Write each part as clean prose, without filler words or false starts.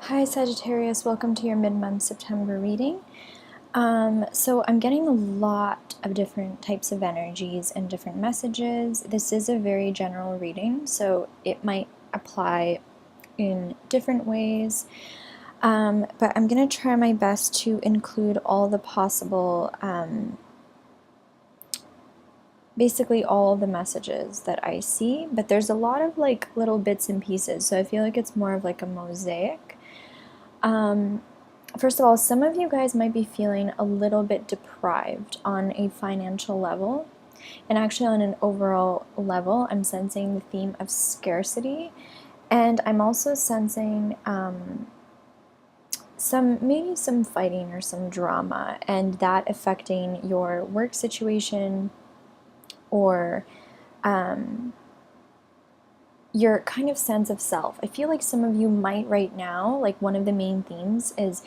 Hi Sagittarius, welcome to your mid-month September reading. So I'm getting a lot of different types of energies and different messages. This is a very general reading, so it might apply in different ways. But I'm going to try my best to include all the possible, basically all the messages that I see, but there's a lot of like little bits and pieces, so I feel like it's more of like a mosaic. First of all, some of you guys might be feeling a little bit deprived on a financial level, and actually on an overall level, I'm sensing the theme of scarcity, and I'm also sensing maybe some fighting or some drama, and that affecting your work situation or your kind of sense of self. I feel like some of you might right now, like one of the main themes is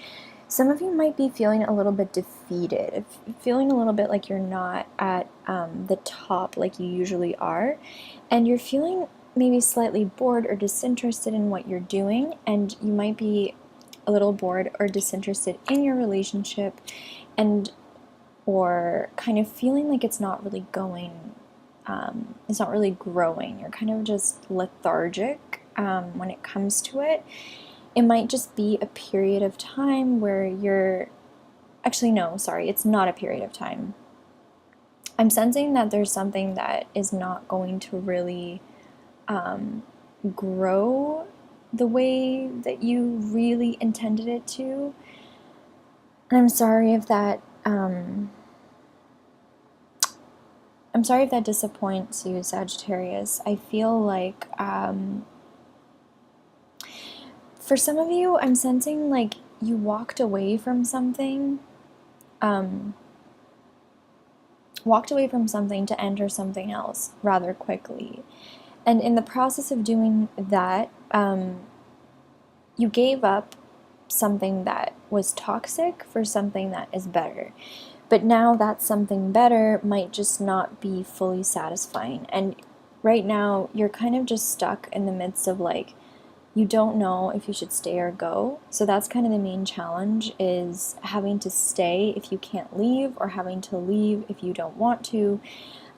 some of you might be feeling a little bit defeated, feeling a little bit like you're not at the top like you usually are, and you're feeling maybe slightly bored or disinterested in what you're doing, and you might be a little bored or disinterested in your relationship, and or kind of feeling like it's not really going, it's not really growing. You're kind of just lethargic when it comes to it. It might just be a period of time where you're, actually no, sorry, it's not a period of time. I'm sensing that there's something that is not going to really grow the way that you really intended it to. And I'm sorry if that disappoints you, Sagittarius. I feel like for some of you, I'm sensing like you walked away from something, to enter something else rather quickly. And in the process of doing that, you gave up something that was toxic for something that is better. But now that something better might just not be fully satisfying. And right now, you're kind of just stuck in the midst of like, you don't know if you should stay or go. So that's kind of the main challenge, is having to stay if you can't leave, or having to leave if you don't want to.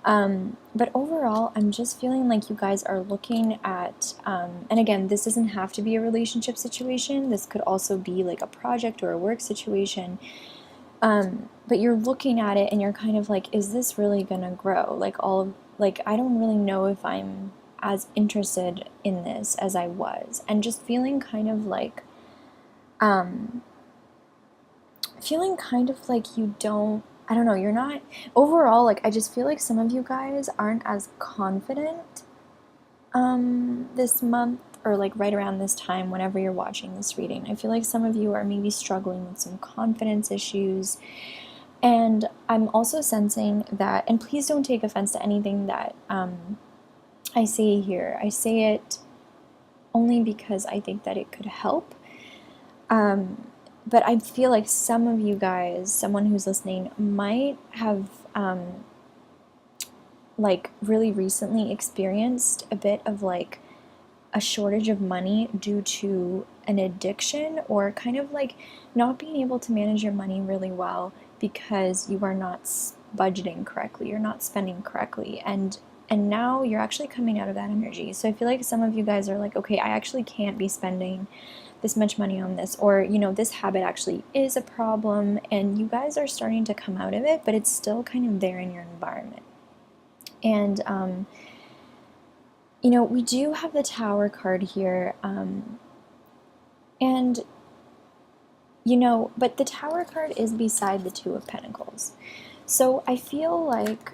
But overall, I'm just feeling like you guys are looking at, and again, this doesn't have to be a relationship situation. This could also be like a project or a work situation. But you're looking at it and you're kind of like, is this really gonna grow? Like I don't really know if I'm as interested in this as I was, and just feeling kind of like you don't, I don't know, you're not overall, like I just feel like some of you guys aren't as confident this month, or like right around this time whenever you're watching this reading. I feel like some of you are maybe struggling with some confidence issues. And I'm also sensing that, and please don't take offense to anything that I say here. I say it only because I think that it could help. But I feel like some of you guys, someone who's listening, might have like really recently experienced a bit of like a shortage of money due to an addiction, or kind of like not being able to manage your money really well because you are not budgeting correctly, you're not spending correctly, and now you're actually coming out of that energy. So I feel like some of you guys are like, okay, I actually can't be spending this much money on this, or you know, this habit actually is a problem, and you guys are starting to come out of it, but it's still kind of there in your environment. And you know, we do have the Tower card here, and you know, but the Tower card is beside the Two of Pentacles. So I feel like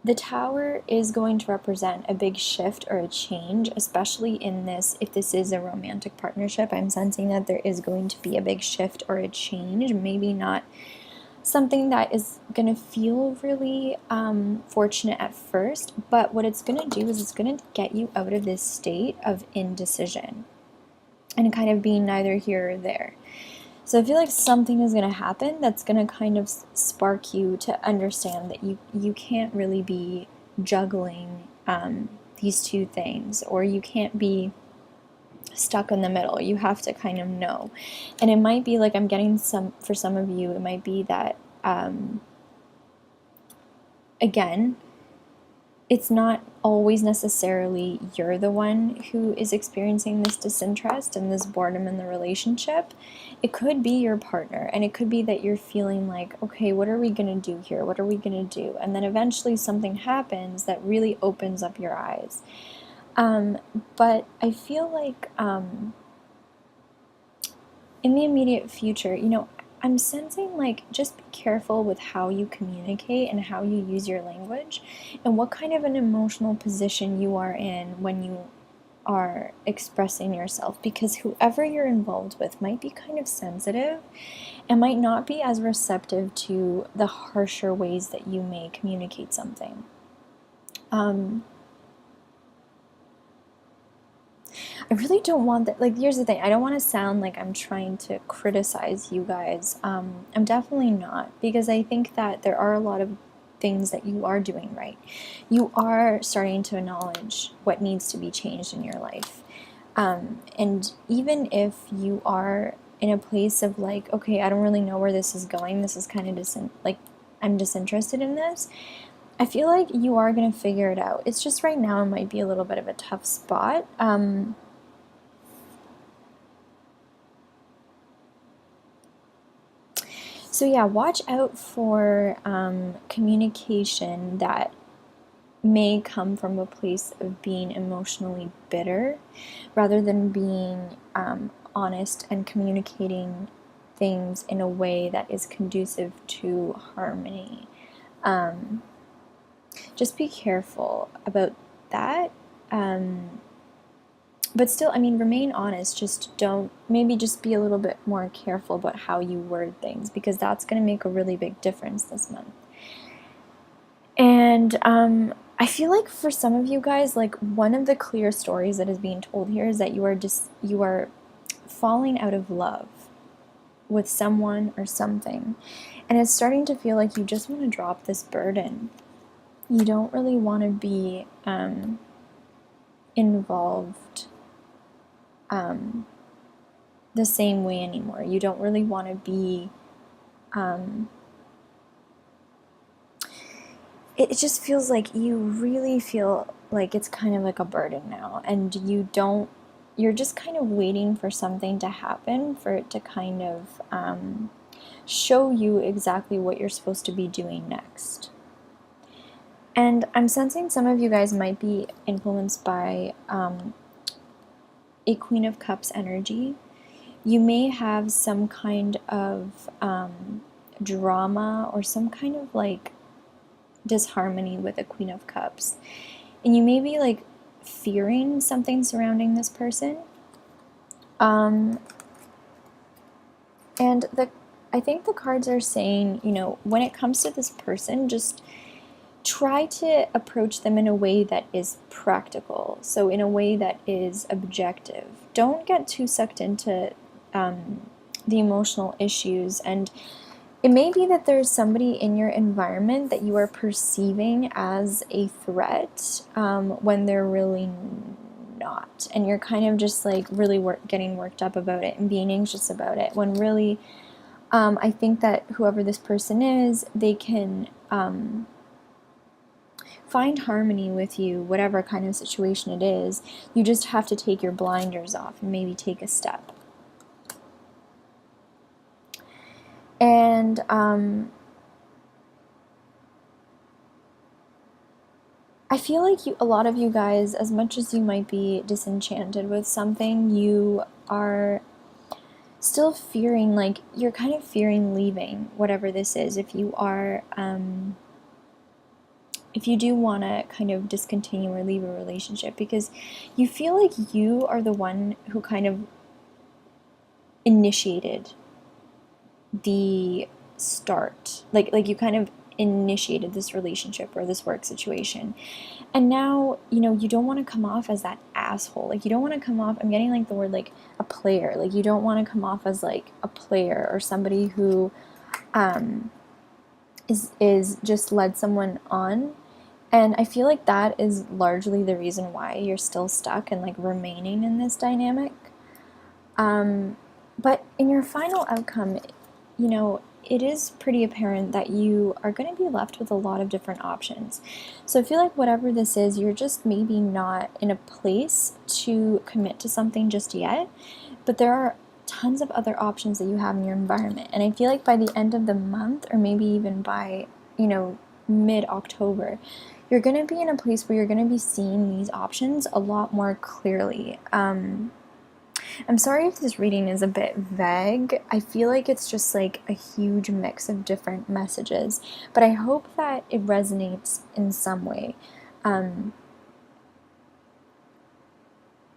the Tower is going to represent a big shift or a change, especially in this, if this is a romantic partnership. I'm sensing that there is going to be a big shift or a change, maybe not something that is going to feel really fortunate at first, but what it's going to do is it's going to get you out of this state of indecision and kind of being neither here or there. So I feel like something is going to happen that's going to kind of spark you to understand that you can't really be juggling these two things, or you can't be stuck in the middle. You have to kind of know. And it might be like, I'm getting for some of you, it might be that, again, it's not always necessarily you're the one who is experiencing this disinterest and this boredom in the relationship. It could be your partner, and it could be that you're feeling like, okay, what are we going to do here? What are we going to do? And then eventually something happens that really opens up your eyes. But I feel like in the immediate future, you know, I'm sensing like, just be careful with how you communicate and how you use your language and what kind of an emotional position you are in when you are expressing yourself, because whoever you're involved with might be kind of sensitive and might not be as receptive to the harsher ways that you may communicate something. I really don't want that. Like, here's the thing. I don't want to sound like I'm trying to criticize you guys. I'm definitely not, because I think that there are a lot of things that you are doing right. You are starting to acknowledge what needs to be changed in your life. And even if you are in a place of like, okay, I don't really know where this is going. This is kind of I'm disinterested in this. I feel like you are going to figure it out. It's just right now it might be a little bit of a tough spot. So yeah, watch out for communication that may come from a place of being emotionally bitter rather than being honest and communicating things in a way that is conducive to harmony. Just be careful about that. But still, I mean, remain honest. Just be a little bit more careful about how you word things, because that's going to make a really big difference this month. And I feel like for some of you guys, like, one of the clear stories that is being told here is that you are falling out of love with someone or something. And it's starting to feel like you just want to drop this burden. You don't really want to be involved the same way anymore. You don't really want to be it just feels like you really feel like it's kind of like a burden now, and you're just kind of waiting for something to happen for it to kind of show you exactly what you're supposed to be doing next. And I'm sensing some of you guys might be influenced by a Queen of Cups energy. You may have some kind of drama or some kind of like disharmony with a Queen of Cups. And you may be like fearing something surrounding this person. And I think the cards are saying, you know, when it comes to this person, just try to approach them in a way that is practical. So in a way that is objective. Don't get too sucked into the emotional issues. And it may be that there's somebody in your environment that you are perceiving as a threat when they're really not. And you're kind of just like really getting worked up about it and being anxious about it, when really I think that whoever this person is, they can find harmony with you, whatever kind of situation it is. You just have to take your blinders off and maybe take a step. And I feel like a lot of you guys, as much as you might be disenchanted with something, you are still fearing, like, you're kind of fearing leaving whatever this is. If you are, if you do want to kind of discontinue or leave a relationship, because you feel like you are the one who kind of initiated the start, like you kind of initiated this relationship or this work situation, and now, you know, you don't want to come off as that asshole. Like, you don't want to come off, I'm getting like the word like a player, like you don't want to come off as like a player or somebody who is just led someone on. And I feel like that is largely the reason why you're still stuck and like remaining in this dynamic. But in your final outcome, you know, it is pretty apparent that you are going to be left with a lot of different options. So I feel like whatever this is, you're just maybe not in a place to commit to something just yet, but there are tons of other options that you have in your environment. And I feel like by the end of the month, or maybe even by, mid-October, you're going to be in a place where you're going to be seeing these options a lot more clearly. I'm sorry if this reading is a bit vague. I feel like it's just like a huge mix of different messages, but I hope that it resonates in some way. And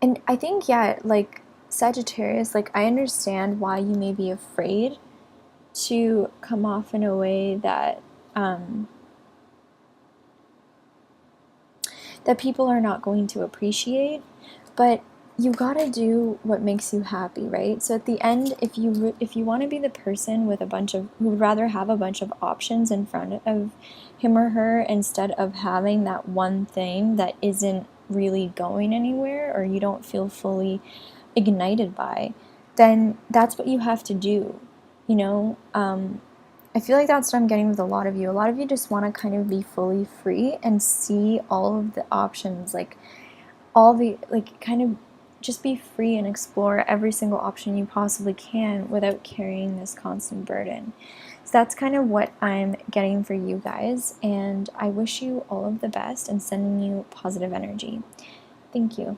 I think, yeah, like Sagittarius, like I understand why you may be afraid to come off in a way that people are not going to appreciate, but you gotta do what makes you happy, right? So at the end, if you want to be the person with who would rather have a bunch of options in front of him or her instead of having that one thing that isn't really going anywhere, or you don't feel fully ignited by, then that's what you have to do, you know? I feel like that's what I'm getting with a lot of you. A lot of you just want to kind of be fully free and see all of the options, like kind of just be free and explore every single option you possibly can without carrying this constant burden. So that's kind of what I'm getting for you guys, and I wish you all of the best and sending you positive energy. Thank you.